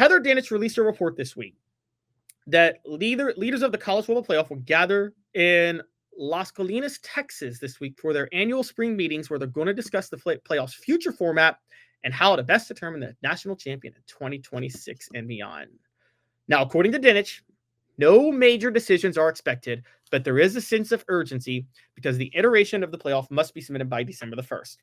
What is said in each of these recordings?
Heather Danish released a report this week that leaders of the college football playoff will gather in Las Colinas, Texas this week for their annual spring meetings where they're going to discuss the playoff's future format and how to best determine the national champion in 2026 and beyond. Now, according to Dinich, no major decisions are expected, but there is a sense of urgency because the iteration of the playoff must be submitted by December the 1st.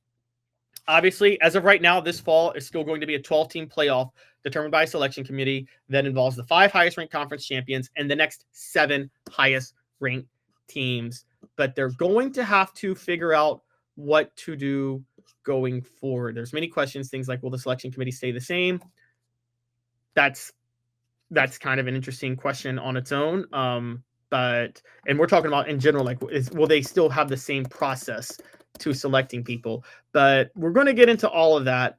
Obviously, as of right now, this fall is still going to be a 12-team playoff determined by a selection committee that involves the 5 highest-ranked conference champions and the next 7 highest-ranked teams. But they're going to have to figure out what to do going forward. There's many questions, things like, will the selection committee stay the same? That's kind of an interesting question on its own. And we're talking about in general, like, will they still have the same process to selecting people? But we're going to get into all of that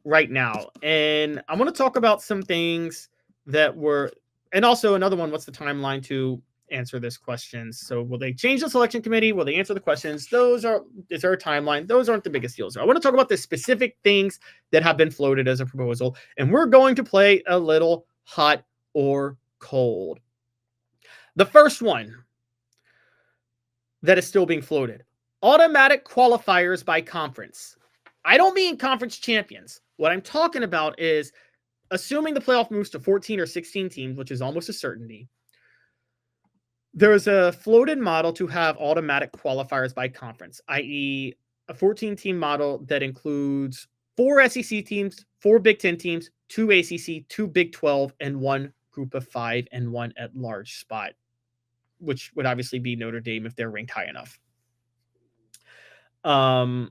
right now. And I want to talk about some things that were, and also another one, what's the timeline to answer this question? So will they change the selection committee? Will they answer the questions? Is there a timeline? Those aren't the biggest deals. I want to talk about the specific things that have been floated as a proposal. And we're going to play a little hot or cold. The first one that is still being floated: automatic qualifiers by conference. I don't mean conference champions. What I'm talking about is assuming the playoff moves to 14 or 16 teams, which is almost a certainty. There's a floated model to have automatic qualifiers by conference, i.e. a 14-team model that includes 4 SEC teams, 4 Big Ten teams, 2 ACC, 2 Big 12, and 1 group of 5 and 1 at-large spot, which would obviously be Notre Dame if they're ranked high enough. So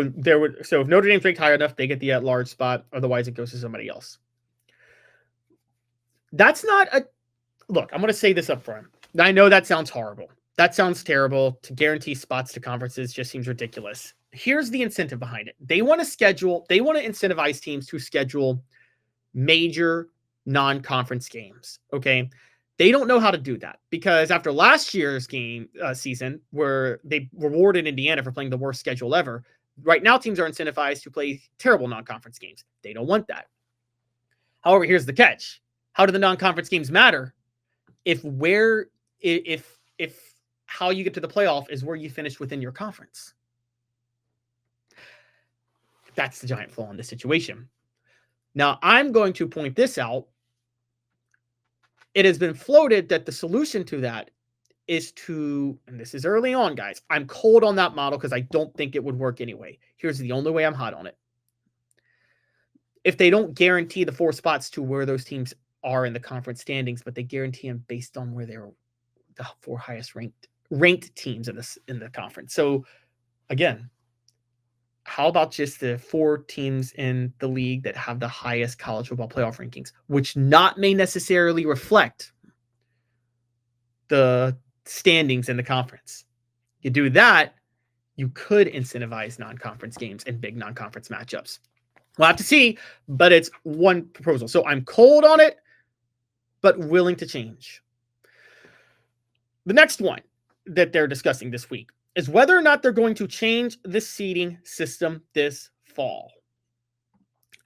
if Notre Dame's ranked high enough, they get the at-large spot. Otherwise, it goes to somebody else. That's not a look. I'm going to say this up front. I know that sounds horrible. That sounds terrible. To guarantee spots to conferences just seems ridiculous. Here's the incentive behind it. They want to incentivize teams to schedule major non-conference games. Okay. They don't know how to do that because after last year's season where they rewarded Indiana for playing the worst schedule ever, right now teams are incentivized to play terrible non-conference games. They don't want that. However, here's the catch. How do the non-conference games matter if how you get to the playoff is where you finish within your conference? That's the giant flaw in this situation. Now, I'm going to point this out. It has been floated that the solution to that is and this is early on, guys. I'm cold on that model because I don't think it would work anyway. Here's the only way I'm hot on it. If they don't guarantee the 4 spots to where those teams are in the conference standings, but they guarantee them based on where they're the 4 highest ranked teams in the conference. So again, how about just the 4 teams in the league that have the highest college football playoff rankings, which may necessarily reflect the standings in the conference? You do that, you could incentivize non-conference games and big non-conference matchups. We'll have to see, but it's one proposal. So I'm cold on it, but willing to change. The next one that they're discussing this week is whether or not they're going to change the seeding system this fall.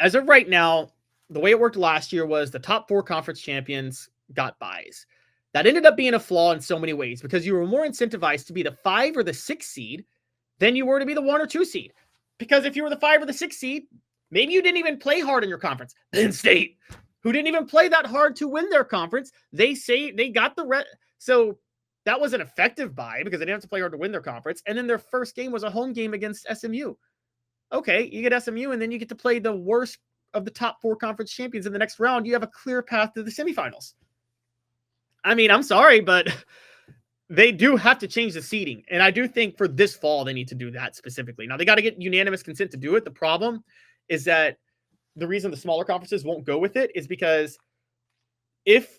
As of right now, the way it worked last year was the top 4 conference champions got buys. That ended up being a flaw in so many ways because you were more incentivized to be the 5 or the 6 seed than you were to be the 1 or 2 seed. Because if you were the 5 or the 6 seed, maybe you didn't even play hard in your conference. Penn State, who didn't even play that hard to win their conference, they say they got the so that was an effective buy because they didn't have to play hard to win their conference. And then their first game was a home game against SMU. Okay, you get SMU, and then you get to play the worst of the top 4 conference champions in the next round. You have a clear path to the semifinals. I mean, I'm sorry, but they do have to change the seeding. And I do think for this fall, they need to do that specifically. Now, they got to get unanimous consent to do it. The problem is that the reason the smaller conferences won't go with it is because if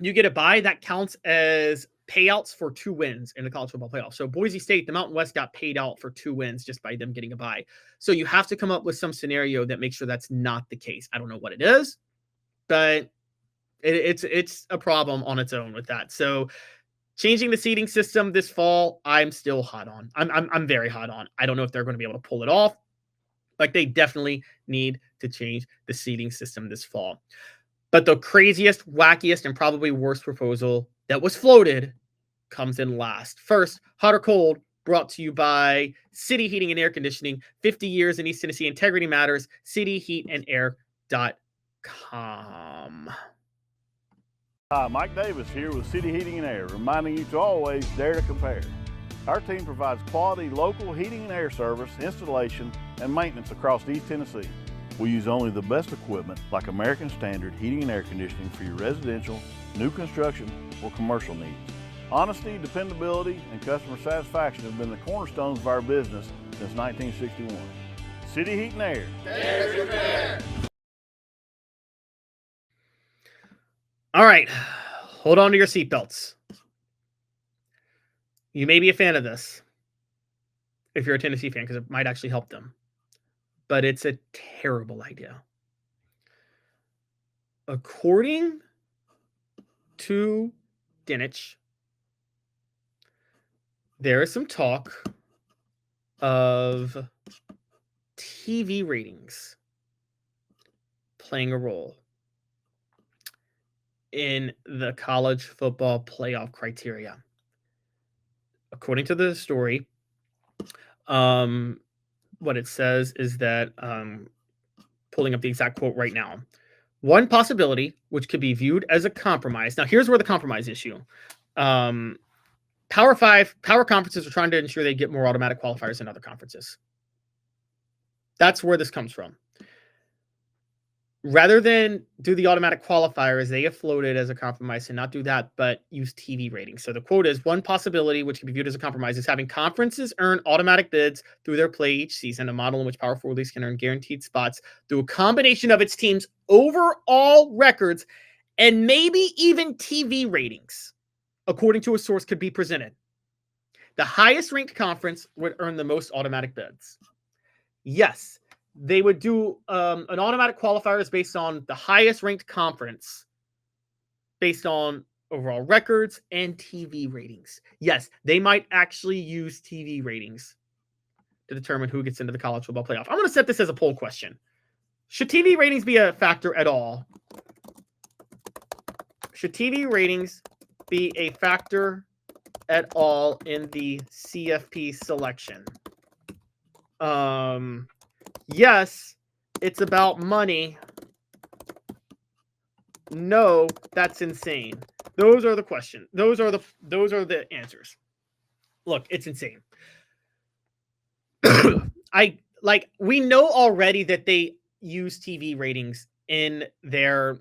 you get a bye, that counts as payouts for 2 wins in the college football playoff. So Boise State, the Mountain West, got paid out for 2 wins just by them getting a bye. So you have to come up with some scenario that makes sure that's not the case. I don't know what it is, but it's a problem on its own with that. So changing the seeding system this fall, I'm still hot on. I'm very hot on. I don't know if they're going to be able to pull it off. Like, they definitely need to change the seating system this fall. But the craziest, wackiest, and probably worst proposal that was floated comes in last. First, hot or cold, brought to you by City Heating and Air Conditioning. 50 years in East Tennessee. Integrity matters. cityheatandair.com. Hi, Mike Davis here with City Heating and Air, reminding you to always dare to compare. Our team provides quality local heating and air service, installation, and maintenance across East Tennessee. We use only the best equipment like American Standard Heating and Air Conditioning for your residential, new construction, or commercial needs. Honesty, dependability, and customer satisfaction have been the cornerstones of our business since 1961. City Heat and Air. Dare to compare. All right, hold on to your seatbelts. You may be a fan of this if you're a Tennessee fan, because it might actually help them. But it's a terrible idea. According to Dinich, there is some talk of TV ratings playing a role in the college football playoff criteria. According to the story, what it says is that, pulling up the exact quote right now, one possibility, which could be viewed as a compromise. Now, here's where the compromise issue. Power conferences are trying to ensure they get more automatic qualifiers than other conferences. That's where this comes from. Rather than do the automatic qualifiers, they have floated as a compromise to not do that, but use TV ratings. So the quote is, one possibility, which can be viewed as a compromise, is having conferences earn automatic bids through their play each season, a model in which Power 4 leagues can earn guaranteed spots through a combination of its team's overall records and maybe even TV ratings, according to a source, could be presented. The highest ranked conference would earn the most automatic bids. Yes, they would do an automatic qualifiers based on the highest ranked conference, based on overall records and TV ratings. Yes, they might actually use TV ratings to determine who gets into the college football playoff. I'm going to set this as a poll question. Should TV ratings be a factor at all? Should TV ratings be a factor at all in the CFP selection? Yes, it's about money. No, that's insane. Those are the questions. Those are the answers. Look, it's insane. We know already that they use TV ratings in their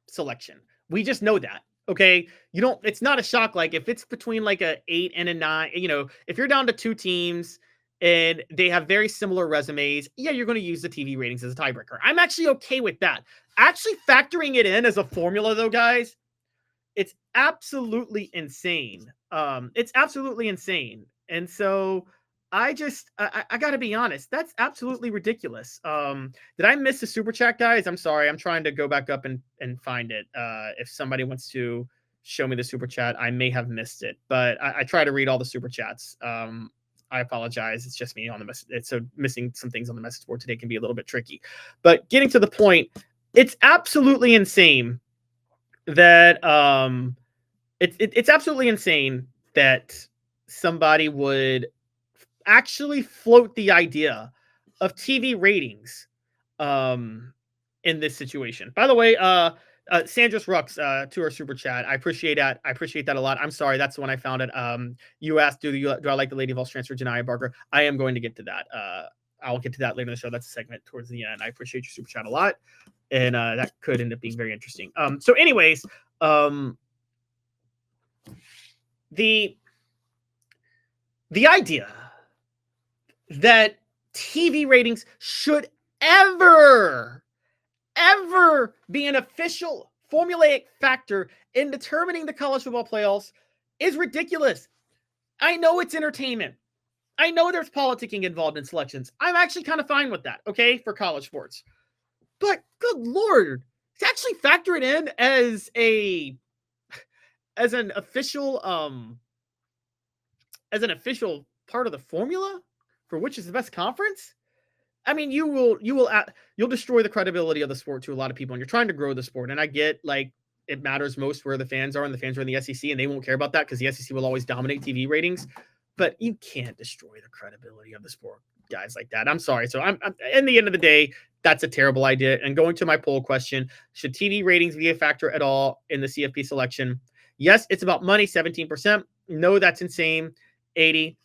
selection. We just know that. Okay, it's not a shock. Like, if it's between like a 8 and a 9, if you're down to two teams and they have very similar resumes, yeah, you're going to use the TV ratings as a tiebreaker. I'm actually okay with that. Actually factoring it in as a formula, though, guys, it's absolutely insane. It's absolutely insane. And so I got to be honest, that's absolutely ridiculous. Did I miss the super chat, guys? I'm sorry. I'm trying to go back up and find it. If somebody wants to show me the super chat, I may have missed it, but I try to read all the super chats. I apologize. It's just me on the message. So missing some things on the message board today can be a little bit tricky. But getting to the point, it's absolutely insane that it's absolutely insane that somebody would actually float the idea of TV ratings in this situation. By the way, Sandras Rux to our super chat. I appreciate that. I appreciate that a lot. I'm sorry, that's when I found it. You asked, do I like the Lady Vols transfer, Janiyah Barker? I am going to get to that. I'll get to that later in the show. That's a segment towards the end. I appreciate your super chat a lot, and that could end up being very interesting. So, anyways, the idea that TV ratings should ever be an official formulaic factor in determining the college football playoffs is ridiculous. I know it's entertainment. I know there's politicking involved in selections. I'm actually kind of fine with that, okay, for college sports. But good Lord, to actually factor it in as an official part of the formula for which is the best conference, I mean, you'll destroy the credibility of the sport to a lot of people, and you're trying to grow the sport. And I get like it matters most where the fans are, and the fans are in the SEC, and they won't care about that because the SEC will always dominate TV ratings. But you can't destroy the credibility of the sport, guys, like that. I'm sorry. So I'm in the end of the day, that's a terrible idea. And going to my poll question, should TV ratings be a factor at all in the CFP selection? Yes, it's about money, 17%. No, that's insane, 83%.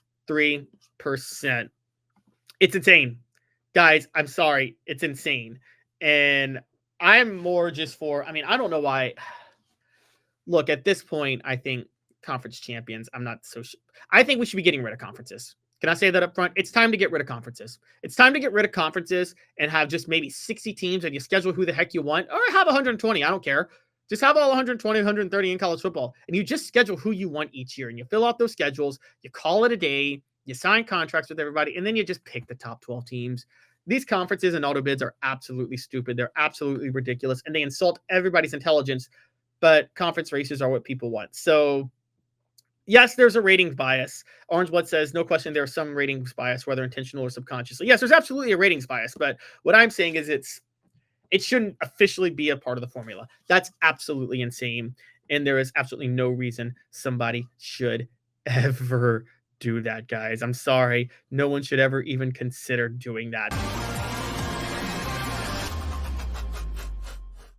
It's insane. Guys, I'm sorry. It's insane. And I'm more just for, I mean, I don't know why. Look, at this point, I think conference champions, I'm not so sure. I think we should be getting rid of conferences. Can I say that up front? It's time to get rid of conferences. It's time to get rid of conferences and have just maybe 60 teams and you schedule who the heck you want, or have 120. I don't care. Just have all 120, 130 in college football, and you just schedule who you want each year, and you fill out those schedules. You call it a day. You sign contracts with everybody, and then you just pick the top 12 teams. These conferences and auto bids are absolutely stupid. They're absolutely ridiculous, and they insult everybody's intelligence, but conference races are what people want. So yes, there's a ratings bias. Orange Blood says, no question, there's some ratings bias, whether intentional or subconsciously. Yes, there's absolutely a ratings bias, but what I'm saying is it shouldn't officially be a part of the formula. That's absolutely insane, and there is absolutely no reason somebody should ever do that, guys. I'm sorry. No one should ever even consider doing that.